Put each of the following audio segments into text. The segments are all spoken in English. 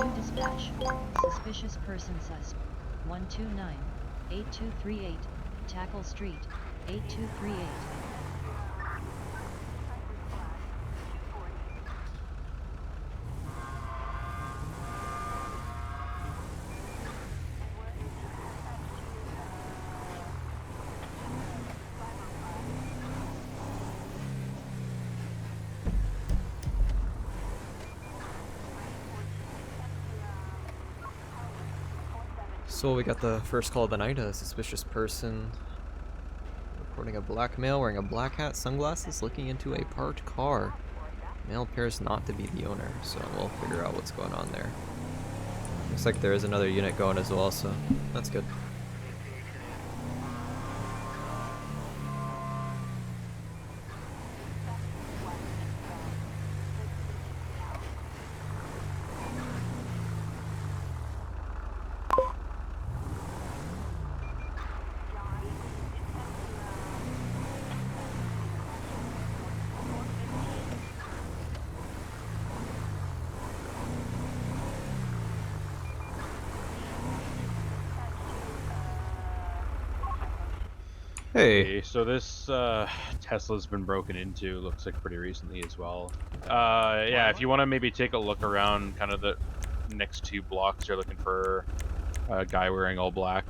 New dispatch. Suspicious person susp. 129-8238, Tackle Street, 8238. So we got the first call of the night, a suspicious person reporting a black male wearing a black hat, sunglasses, looking into a parked car. Male appears not to be the owner, so we'll figure out what's going on there. Looks like there is another unit going as well, so that's good. Hey. So this Tesla's been broken into, looks like pretty recently as well. Yeah, if you want to maybe take a look around kind of the next 2 blocks, you're looking for a guy wearing all black.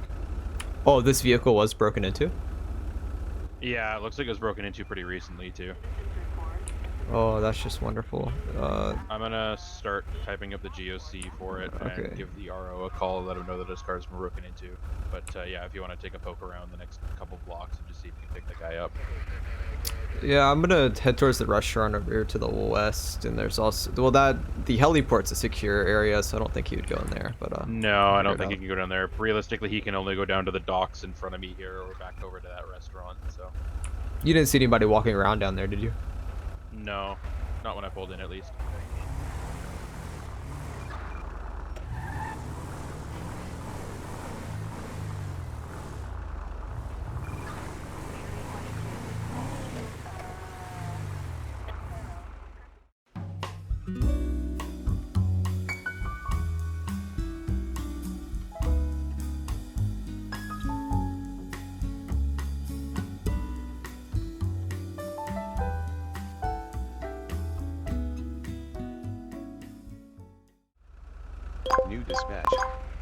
Oh, this vehicle was broken into? Yeah, it looks like it was broken into pretty recently too. Oh, that's just wonderful. I'm gonna start typing up the GOC for it and give the RO a call, let him know that his car's been broken into. But yeah, if you want to take a poke around the next couple blocks and just see if you can pick the guy up. Yeah, I'm gonna head towards the restaurant over here to the west, and there's also, well, the heliport's a secure area, so I don't think he would go in there. But no, I don't think he can go down there. Realistically, he can only go down to the docks in front of me here, or back over to that restaurant. So. You didn't see anybody walking around down there, did you? No, not when I pulled in, at least. New dispatch.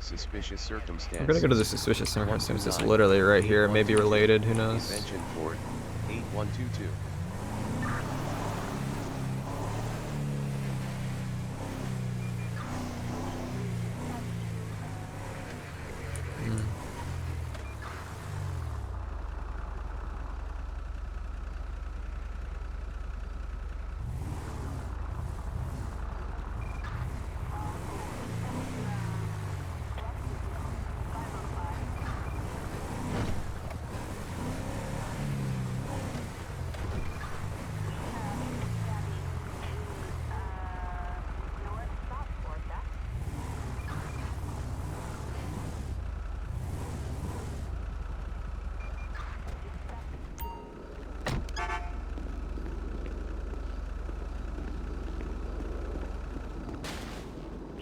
Suspicious circumstance. I'm gonna go to the suspicious circumstance. It's literally right here. Maybe related. Who knows? Invention Ford 8122.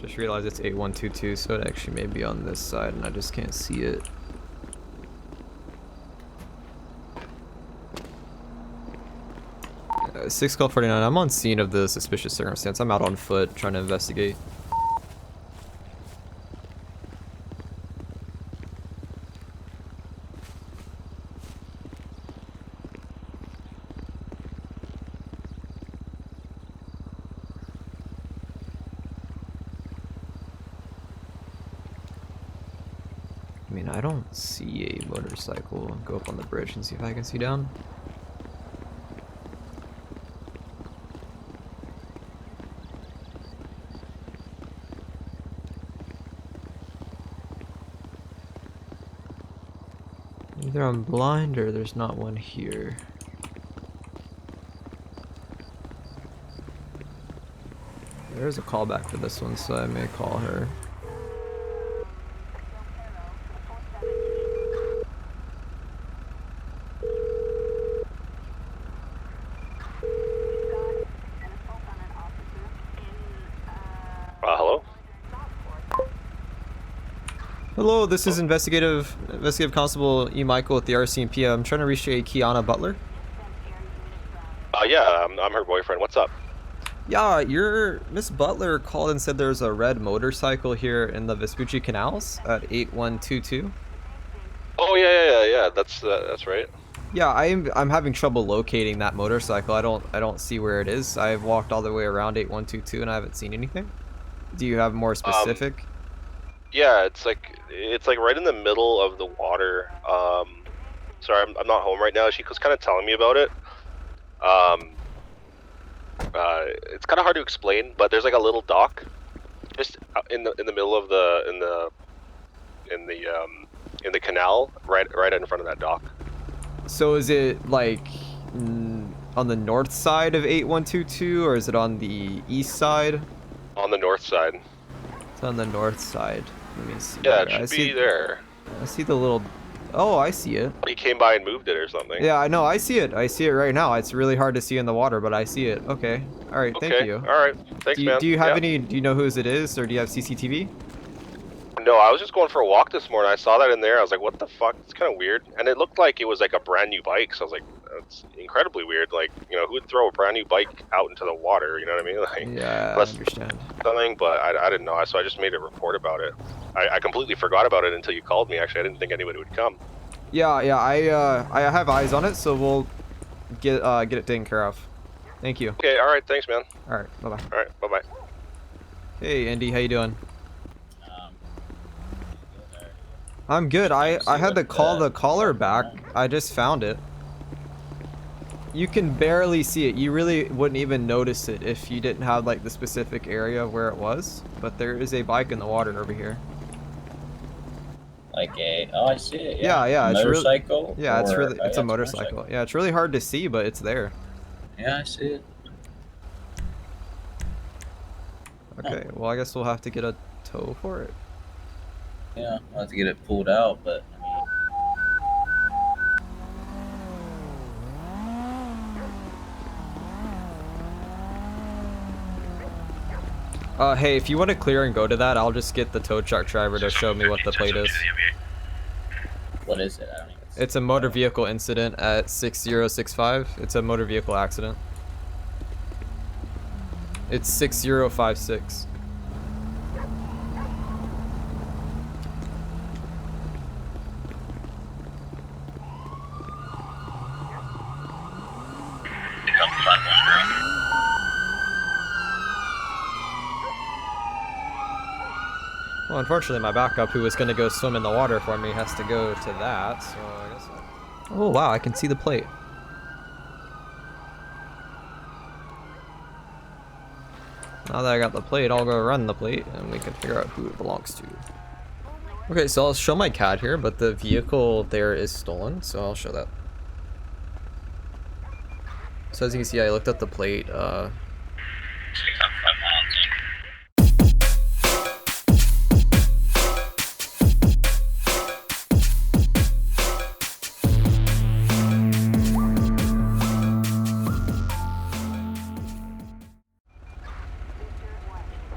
Just realized it's 8122, so it actually may be on this side, and I just can't see it. Six call 49. I'm on scene of the suspicious circumstance. I'm out on foot trying to investigate. I mean, I don't see a motorcycle. Go up on the bridge and see if I can see down. Either I'm blind or there's not one here. There's a callback for this one, so I may call her. Hello? Hello, this is investigative constable E. Michael with the RCMP. I'm trying to reach a Kiana Butler. Yeah, I'm her boyfriend. What's up? Yeah, your Miss Butler called and said there's a red motorcycle here in the Vespucci Canals at 8122. Oh yeah. That's right. Yeah, I'm having trouble locating that motorcycle. I don't see where it is. I've walked all the way around 8122 and I haven't seen anything. Do you have more specific? Yeah, it's like right in the middle of the water. Sorry, I'm not home right now. She was kind of telling me about it. It's kind of hard to explain, but there's like a little dock, just in the middle of the canal, right in front of that dock. So is it like on the north side of 8122 or is it on the east side? On the north side. It's on the north side. Let me see. Yeah, it should be there. I see the little... Oh, I see it. He came by and moved it or something. Yeah, I know. I see it. I see it right now. It's really hard to see in the water, but I see it. Okay. All right. Okay. Thank you. All right. Thanks, man. Do you have Yeah. any... Do you know whose it is, or do you have CCTV? No, I was just going for a walk this morning. I saw that in there. I was like, what the fuck? It's kind of weird. And it looked like it was like a brand new bike. So I was like, that's incredibly weird. Like, you know, who would throw a brand new bike out into the water? You know what I mean? Like, Yeah, I understand. something, but I didn't know. So I just made a report about it. I completely forgot about it until you called me. Actually, I didn't think anybody would come. Yeah. I have eyes on it, so we'll get it taken care of. Thank you. Okay. All right. Thanks, man. All right. Bye bye. All right. Bye bye. Hey, Andy. How you doing? I'm good. I had to call the caller back. I just found it. You can barely see it. You really wouldn't even notice it if you didn't have like the specific area where it was. But there is a bike in the water over here. Like oh, I see it. Yeah. It's motorcycle. Yeah, it's really. It's a it's motorcycle. Yeah, it's really hard to see, but it's there. Yeah, I see it. Okay. Well, I guess we'll have to get a tow for it. Yeah, I'll have to get it pulled out, but I mean, Hey, if you want to clear and go to that, I'll just get the tow truck driver to show me what the plate is. what is it? I don't even see It's a motor vehicle incident at 6065. It's a motor vehicle accident. It's 6056. Well, unfortunately, my backup, who was going to go swim in the water for me, has to go to that, so I guess Oh, wow, I can see the plate. Now that I got the plate, I'll go run the plate, and we can figure out who it belongs to. Okay, so I'll show my CAD here, but the vehicle there is stolen, so I'll show that. So as you can see, I looked at the plate,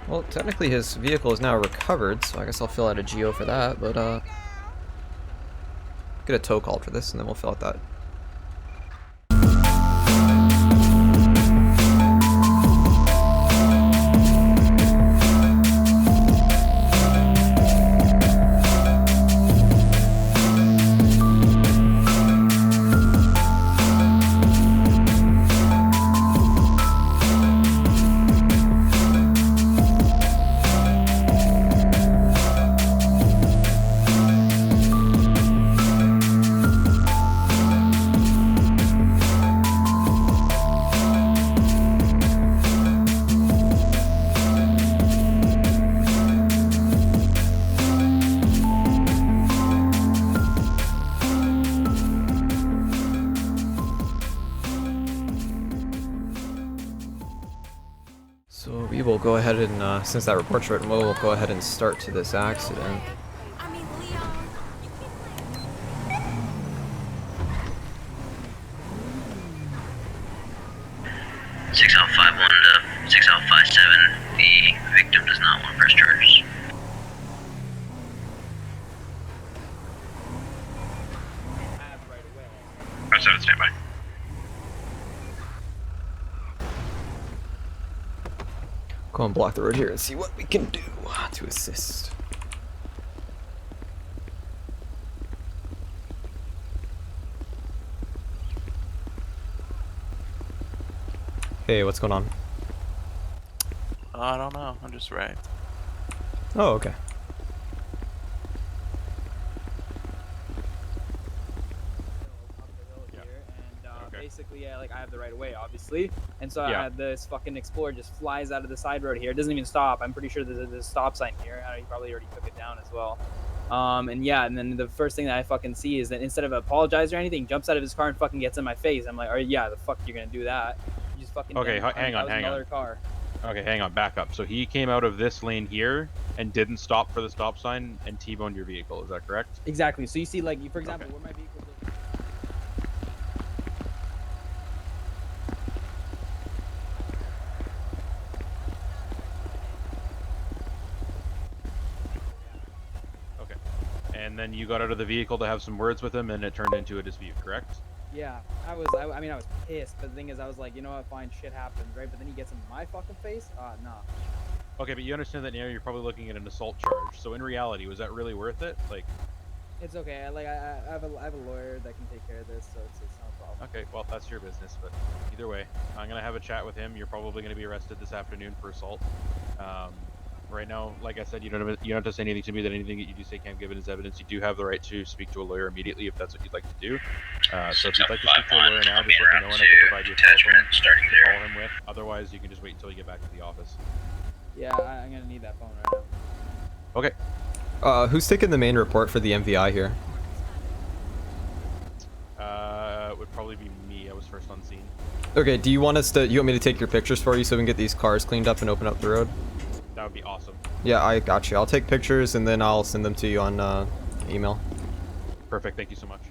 well, technically his vehicle is now recovered, so I guess I'll fill out a GO for that, but, get a tow called for this, and then we'll fill out that. So we will go ahead and, since that report's written, we'll go ahead and start to this accident. I mean, Leon, you 6051 to 6057, the victim does not want to press charges. Go and block the road here and see what we can do to assist. Hey, what's going on? I don't know. I'm just right. Oh, okay. Basically, yeah, like I have the right of way, obviously, and so Yeah. I had this fucking Explorer just flies out of the side road here. It doesn't even stop. I'm pretty sure there's a stop sign here. He probably already took it down as well. And yeah, and then the first thing that I fucking see is that instead of apologizing or anything, jumps out of his car and fucking gets in my face. I'm like, oh yeah, the fuck you're gonna do that? You just fucking Okay, damn hang on, hang on. $100,000 car. Okay, hang on, back up. So he came out of this lane here and didn't stop for the stop sign and T-boned your vehicle. Is that correct? Exactly. So you see, like, for example, Okay. where my vehicle. Okay. And then you got out of the vehicle to have some words with him, and it turned into a dispute, correct? Yeah, I mean, I was pissed, but the thing is, I was like, you know what, fine, shit happens, right? But then he gets in my fucking face? No. Okay, but you understand that now you're probably looking at an assault charge. So in reality, was that really worth it? Like, It's okay. I have a lawyer that can take care of this, so it's not a problem. okay, well, that's your business, but either way, I'm going to have a chat with him. You're probably going to be arrested this afternoon for assault. Right now, like I said, you don't have to say anything to me that anything that you do say can't give it as evidence. You do have the right to speak to a lawyer immediately if that's what you'd like to do. So if you'd like to speak to a lawyer now, just let me know and I can provide you a telephone to call him with. Otherwise, you can just wait until you get back to the office. Yeah, I'm gonna need that phone right now. Okay. Who's taking the main report for the MVI here? It would probably be me. I was first on scene. Okay, do you want us to, you want me to take your pictures for you so we can get these cars cleaned up and open up the road? That would be awesome. Yeah, I got you. I'll take pictures and then I'll send them to you on email. Perfect. Thank you so much.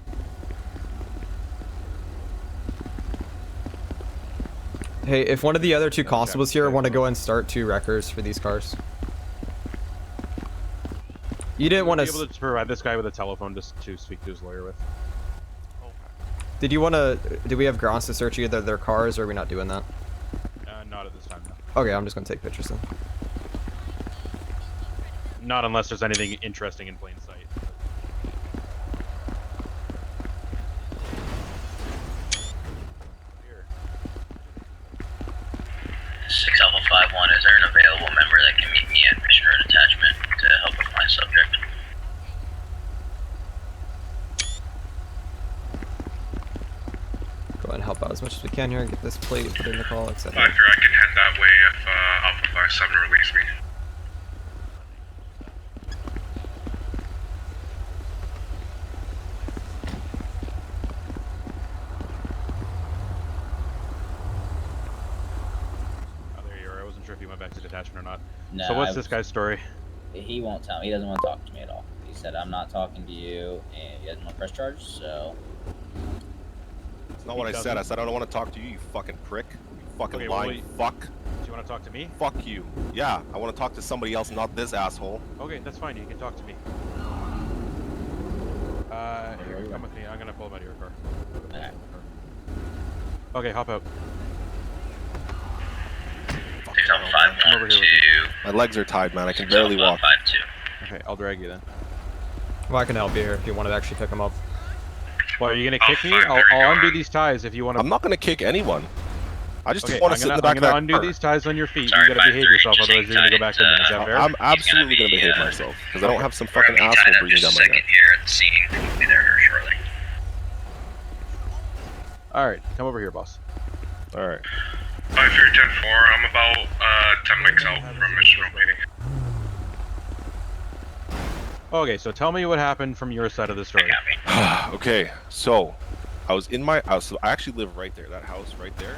Hey, if one of the other two constables here want to go and start 2 records for these cars. You didn't want Be to... able to provide this guy with a telephone just to speak to his lawyer with. Did you want to... Do we have grounds to search either their cars or are we not doing that? Not at this time, no. Okay, I'm just going to take pictures then. Not unless there's anything interesting in plain sight. 6 Alpha 5-1, is there an available member that can meet me at Mission Road Attachment to help with my subject? Go ahead and help out as much as we can here and get this plate, put it in the call, etc. Roger, I can head that way if Alpha 57 release me. Oh, there you are. I wasn't sure if you went back to detachment or not. No, So what's this guy's story? He won't tell me. He doesn't want to talk to me at all. He said, I'm not talking to you, and he doesn't want to press charge, so... That's not what I said. I said I don't want to talk to you, you fucking prick. You fucking Okay, lying fuck. Do you want to talk to me? Fuck you. Yeah, I want to talk to somebody else, not this asshole. Okay, that's fine. You can talk to me. Here, come with me. I'm gonna pull him out of your car. Alright. Okay, hop out. 6 Alpha Come over 5-1 here with me. My legs are tied, man. I can 6 barely Alpha walk. 5-2. Okay, I'll drag you then. Well, I can help you here if you want to actually pick them up. Well, are you gonna Oh, kick me? fine, I'll there you go, undo man. these ties if you want to. I'm not gonna kick anyone. I just Okay, want I'm to sit in the gonna, back I'm of that gonna undo car. these ties on your feet. Sorry, You gotta behave 5-3, yourself, just otherwise you're gonna go back to me. Is that fair? I'm absolutely gonna be, behave myself because I don't have some We're fucking gonna be asshole tied up breathing just down a my second neck. here at the scene. We'll be there shortly. All right, come over here, boss. All right. 5310-4, I'm about 10 mics out from Mission Road meeting. Okay, so tell me what happened from your side of the story. Okay, so I was in my house. So I actually live right there. That house right there.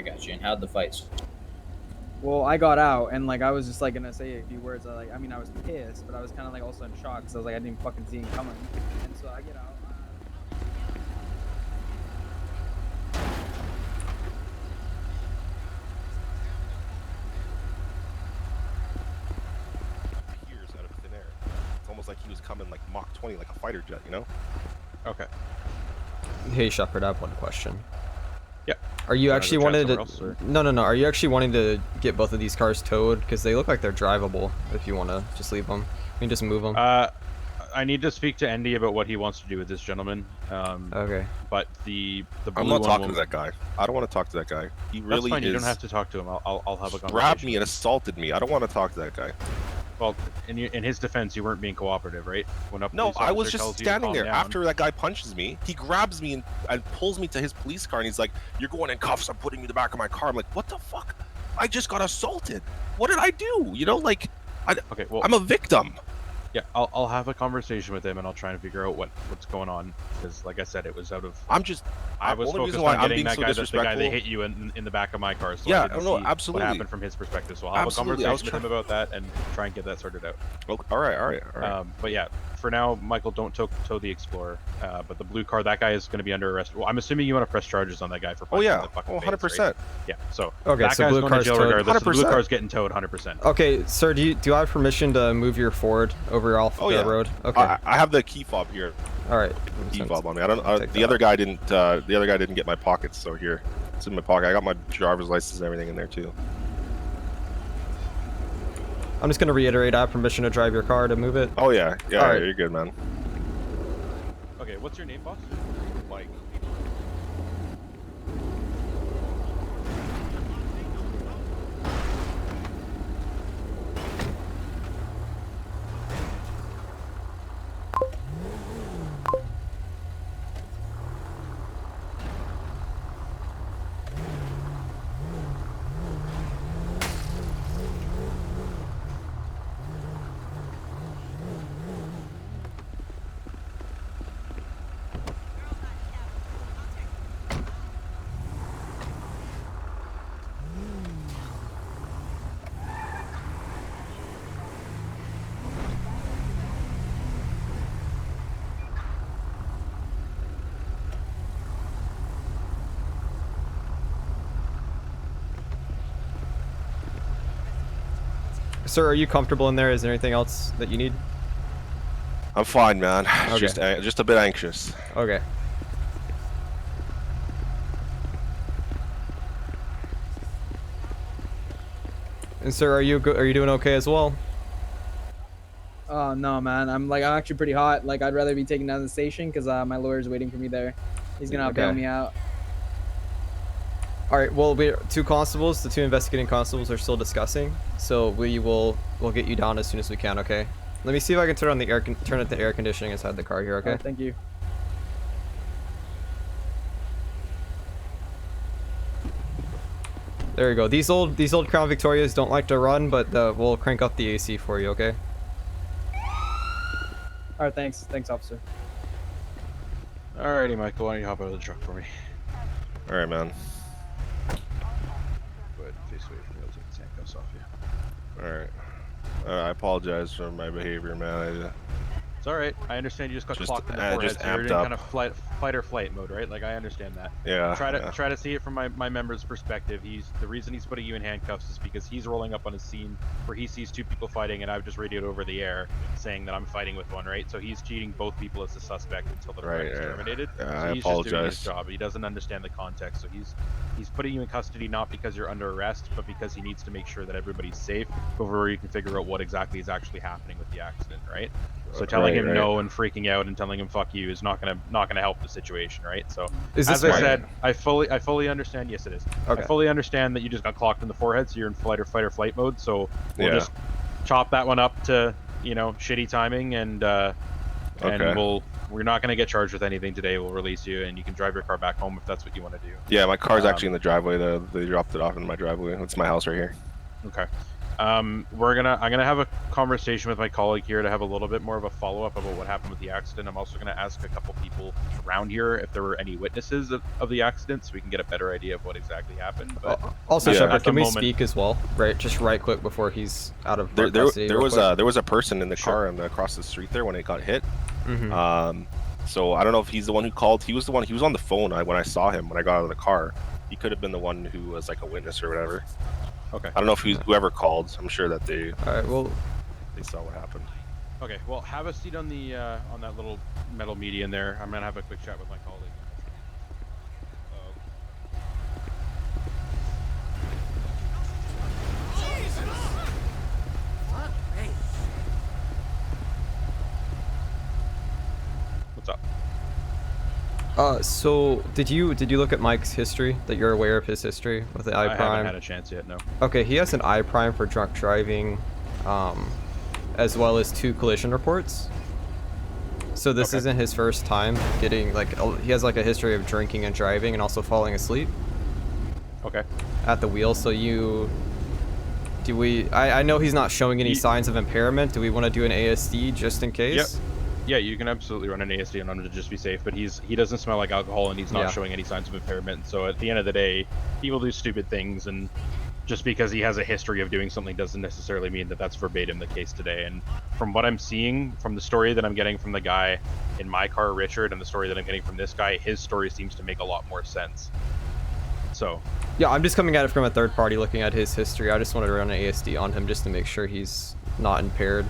got you. And how'd the fight? Well, I got out and like I was just like gonna say a few words. I mean, I was pissed, but I was kind of like also in shock because I was like I didn't fucking see him coming. And so I get out. Appears out of thin air. It's almost like he was coming like Mach 20, like a fighter jet, you know? Okay. Hey Shepard, I have one question. Yeah. Are you actually wanting to? Else, No. Are you actually wanting to get both of these cars towed? Because they look like they're drivable. If you want to just leave them, you can just move them. I need to speak to Andy about what he wants to do with this gentleman. Okay. But the blue I'm not one talking will... to that guy. I don't want to talk to that guy. He really That's fine. is... You don't have to talk to him. I'll have a conversation. Grabbed me and assaulted me. I don't want to talk to that guy. Well, in his defense, you weren't being cooperative, right? When a No, police I was officer just tells you to standing calm there. down- After that guy punches me, he grabs me and pulls me to his police car, and he's like, "You're going in cuffs. I'm putting you in the back of my car." I'm like, "What the fuck? I just got assaulted. What did I do? You know, like, Okay, well, I'm a victim." yeah, I'll have a conversation with him and I'll try and figure out what's going on because, like I said, it was out of. I was only focused reason why on I'm getting being that so guy, the guy disrespectful. that hit you in the back of my car. So Yeah, I didn't no, see absolutely. what happened from his perspective. So I'll have Absolutely, a I was conversation with him about that and try and get that sorted out. Okay, all right. But yeah, for now, Michael, don't tow the Explorer. But the blue car, that guy is going to be under arrest. Well, I'm assuming you want to press charges on that guy for. Oh yeah, the fucking 100%. face, right? Yeah. So Okay, that so guy's blue going to car's jail towed. regardless. So the blue 100%. car's getting towed 100%. Okay, sir, do I have permission to move your Ford over off Oh the yeah. road? Okay. I have the key fob here. All right. Key Since- fob on me. I don't. take The that other out. guy didn't. The other guy didn't get my pockets, so here, it's in my pocket. I got my driver's license and everything in there too. I'm just gonna reiterate. I have permission to drive your car to move it. Oh yeah, yeah. All right. You're good, man. Okay, what's your name, boss? Mike. Sir, are you comfortable in there? Is there anything else that you need? I'm fine, man. Okay. Just a bit anxious. Okay. And sir, are you doing okay as well? Oh no, man. I'm actually pretty hot. Like I'd rather be taken down to the station because my lawyer's waiting for me there. He's gonna bail Okay. me out. All right. Well, the two investigating constables are still discussing, so we'll get you down as soon as we can. Okay. Let me see if I can turn on the turn up the air conditioning inside the car here. Okay. Thank you. There you go. These old Crown Victorias don't like to run, but we'll crank up the AC for you. Okay. All right, thanks, officer. Alrighty, Michael, why don't you hop out of the truck for me? All right, man. Go ahead, face away from me. I'll take the handcuffs off you. All right. I apologize for my behavior, man. It's alright. I understand you just got clocked in the forehead, just so you're in amped up. kind of fight or flight mode, right? Like, I understand that. Yeah. Try to see it from my member's perspective. The reason he's putting you in handcuffs is because he's rolling up on a scene where he sees two people fighting, and I've just radioed over the air saying that I'm fighting with one, right? So he's treating both people as a suspect until the fight is terminated. Yeah, so I he's just doing his apologize. job. He doesn't understand the context, so he's putting you in custody not because you're under arrest, but because he needs to make sure that everybody's safe before you can figure out what exactly is actually happening with the accident, right? So telling him no and freaking out and telling him fuck you is not gonna help the situation, right? So Is this as I right? said, I fully understand. Yes, it is. Okay. I fully understand that you just got clocked in the forehead, so you're in fight or flight mode. So we'll Yeah. just chop that one up to shitty timing, and we're not gonna get charged with anything today. We'll release you, and you can drive your car back home if that's what you want to do. Yeah, my car's actually in the driveway. They dropped it off in my driveway. It's my house right here. Okay. I'm gonna have a conversation with my colleague here to have a little bit more of a follow-up about what happened with the accident. I'm also gonna ask a couple people around here if there were any witnesses of the accident, so we can get a better idea of what exactly happened. But also, Yeah. Shepard, at the can we moment- speak as well? Right, just right quick before he's out of There custody, real quick. was a person in the Sure. car across the street there when it got hit. Mhm. So I don't know if he's the one who called. He was on the phone when I saw him when I got out of the car. He could have been the one who was like a witness or whatever. Okay. I don't know if whoever called. I'm sure that they All right, well, saw what happened. Okay. Well, have a seat on the on that little metal median there. I'm gonna have a quick chat with my colleague. What's up? so did you look at Mike's history? That you're aware of his history with the I I prime? haven't had a chance yet. No. Okay, he has an I prime for drunk driving, as well as 2 collision reports. So this Okay. isn't his first time getting he has like a history of drinking and driving and also falling asleep Okay. at the wheel. So I know he's not showing any Ye- signs of impairment. Do we want to do an ASD just in case? Yep. Yeah, you can absolutely run an ASD on him to just be safe, but he doesn't smell like alcohol and he's not Yeah. showing any signs of impairment. So at the end of the day, he will do stupid things, and just because he has a history of doing something doesn't necessarily mean that that's verbatim the case today. And from what I'm seeing, from the story that I'm getting from the guy in my car, Richard, and the story that I'm getting from this guy, his story seems to make a lot more sense. So Yeah, I'm just coming at it from a third party looking at his history. I just wanted to run an ASD on him just to make sure he's not impaired.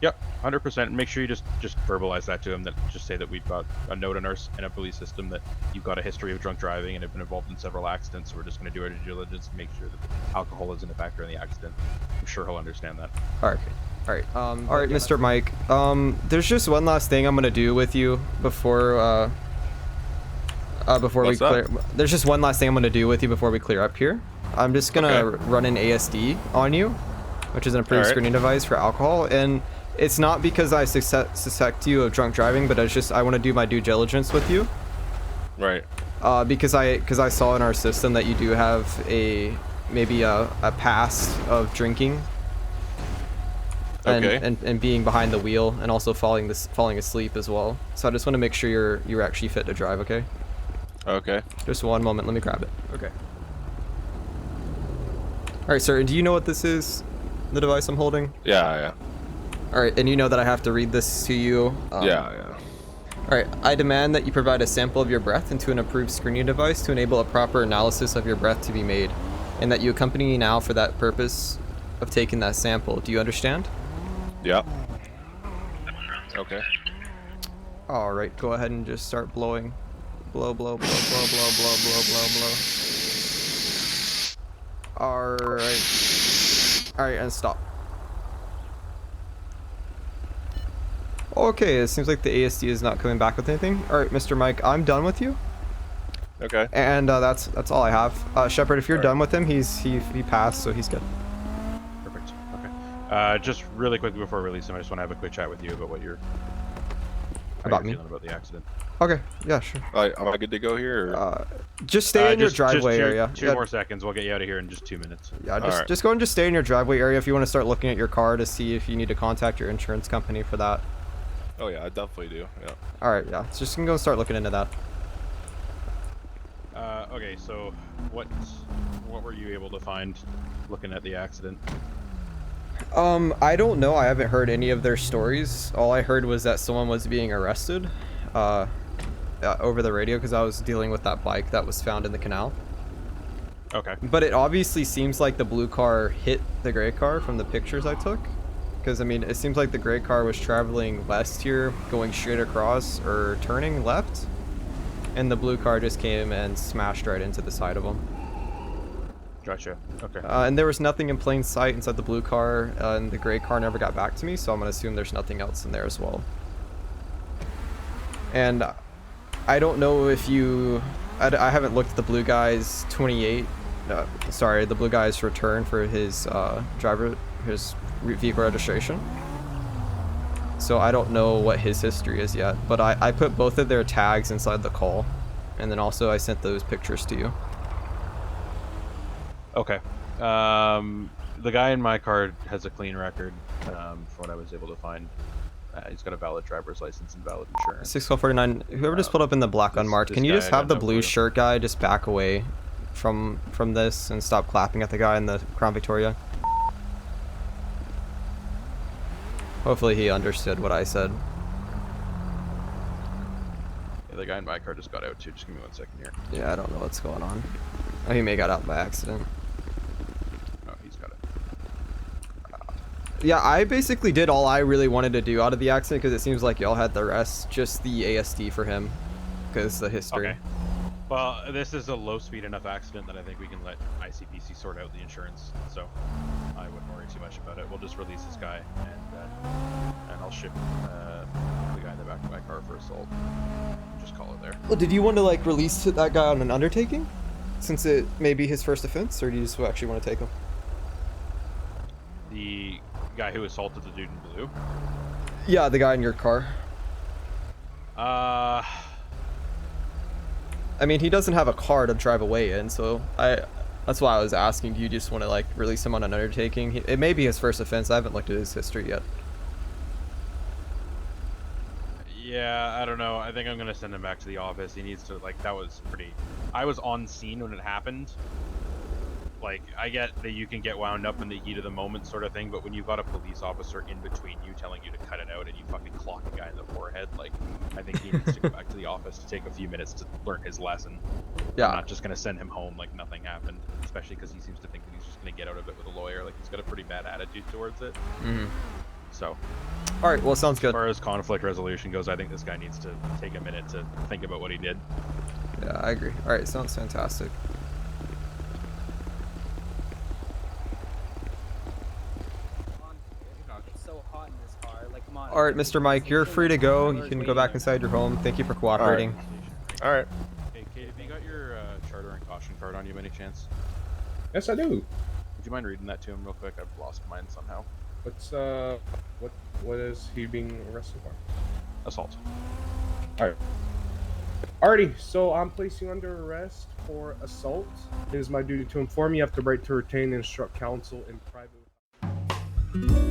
Yep, 100%. Make sure you just verbalize that to him. That just say that we've got a note in our police system that you've got a history of drunk driving and have been involved in several accidents. So we're just going to do our due diligence and make sure that alcohol isn't a factor in the accident. I'm sure he'll understand that. All right, Mr. Mike. There's just one last thing I'm gonna do with you before we What's clear. that? There's just one last thing I'm gonna do with you before we clear up here. I'm just gonna Okay. run an ASD on you, which is an approved Alright. screening device for alcohol, and it's not because I suspect you of drunk driving, but it's just I want to do my due diligence with you. Right. Because I saw in our system that you do have maybe a past of drinking. Okay. And being behind the wheel and also falling asleep as well. So I just want to make sure you're actually fit to drive, okay? Okay. Just one moment, let me grab it. Okay. Alright, sir, do you know what this is? The device I'm holding? Yeah. Alright, and you know that I have to read this to you? Yeah. Alright, I demand that you provide a sample of your breath into an approved screening device to enable a proper analysis of your breath to be made, and that you accompany me now for that purpose of taking that sample. Do you understand? Yeah. Okay. Alright, go ahead and just start blowing. Blow, blow, blow, blow, blow, blow, blow, blow, blow. Alright. Alright, and stop. Okay, it seems like the ASD is not coming back with anything. Alright, Mr. Mike, I'm done with you. Okay. And that's all I have. Shepard, if you're done with him, he passed, so he's good. Perfect. Okay. Just really quickly before I release him, I just want to have a quick chat with you about how About you're me? feeling about the accident. Okay, yeah, sure. Am I good to go here? Or? Just stay in your Just driveway two, area. Two Yeah, more seconds. We'll get you out of here in just 2 minutes. Yeah, Alright. just go and just stay in your driveway area if you want to start looking at your car to see if you need to contact your insurance company for that. Oh yeah, I definitely do. Yeah. Alright, yeah. So just gonna go and start looking into that. Okay, so what were you able to find looking at the accident? I don't know. I haven't heard any of their stories. All I heard was that someone was being arrested over the radio because I was dealing with that bike that was found in the canal. Okay. But it obviously seems like the blue car hit the gray car from the pictures I took. Because, I mean, it seems like the gray car was traveling west here, going straight across, or turning left. And the blue car just came and smashed right into the side of him. Gotcha. Okay. And there was nothing in plain sight inside the blue car, and the gray car never got back to me, so I'm going to assume there's nothing else in there as well. And I don't know if you... I haven't looked at the blue guy's 28... sorry, the blue guy's return for his his vehicle registration. So I don't know what his history is yet, but I put both of their tags inside the call, and then also I sent those pictures to you. Okay. The guy in my car has a clean record, from what I was able to find. He's got a valid driver's license and valid insurance. 649. Whoever just pulled up in the black unmarked, can you just have the blue shirt guy just back away from this and stop clapping at the guy in the Crown Victoria? Hopefully he understood what I said. Yeah, the guy in my car just got out too. Just give me 1 second here. Yeah, I don't know what's going on. Oh, he may got out by accident. Oh, he's got it. Yeah, I basically did all I really wanted to do out of the accident because it seems like y'all had the rest, just the ASD for him, because the history. Okay. Well, this is a low-speed enough accident that I think we can let ICPC sort out the insurance, so I wouldn't worry too much about it. We'll just release this guy, and I'll ship the guy in the back of my car for assault. Just call it there. Well, did you want to like release that guy on an undertaking, since it may be his first offense, or do you just actually want to take him? The guy who assaulted the dude in blue? Yeah, the guy in your car. I mean, he doesn't have a car to drive away in, so that's why I was asking. Do you just want to like release him on an undertaking? It may be his first offense. I haven't looked at his history yet. Yeah, I don't know. I think I'm gonna send him back to the office. He needs to, like, that was pretty... I was on scene when it happened. Like, I get that you can get wound up in the heat of the moment sort of thing, but when you've got a police officer in between you telling you to cut it out and you fucking clock a guy in the forehead, like, I think he needs to go back to the office to take a few minutes to learn his lesson. Yeah. I'm not just gonna send him home like nothing happened, especially because he seems to think that he's just gonna get out of it with a lawyer. Like, he's got a pretty bad attitude towards it. Mm-hmm. So... Alright, well, sounds good. As far as conflict resolution goes, I think this guy needs to take a minute to think about what he did. Yeah, I agree. Alright, sounds fantastic. It's so hot in this car. Like, come on. Alright, Mr. Mike, you're free to go. You can go back inside your home. Thank you for cooperating. Alright. Hey, Kate, have you got your charter and caution card on you by any chance? Yes, I do. Would you mind reading that to him real quick? I've lost mine somehow. What's what is he being arrested for? Assault. Alright. Alrighty, so I'm placing you under arrest for assault. It is my duty to inform you have the right to retain and instruct counsel in private.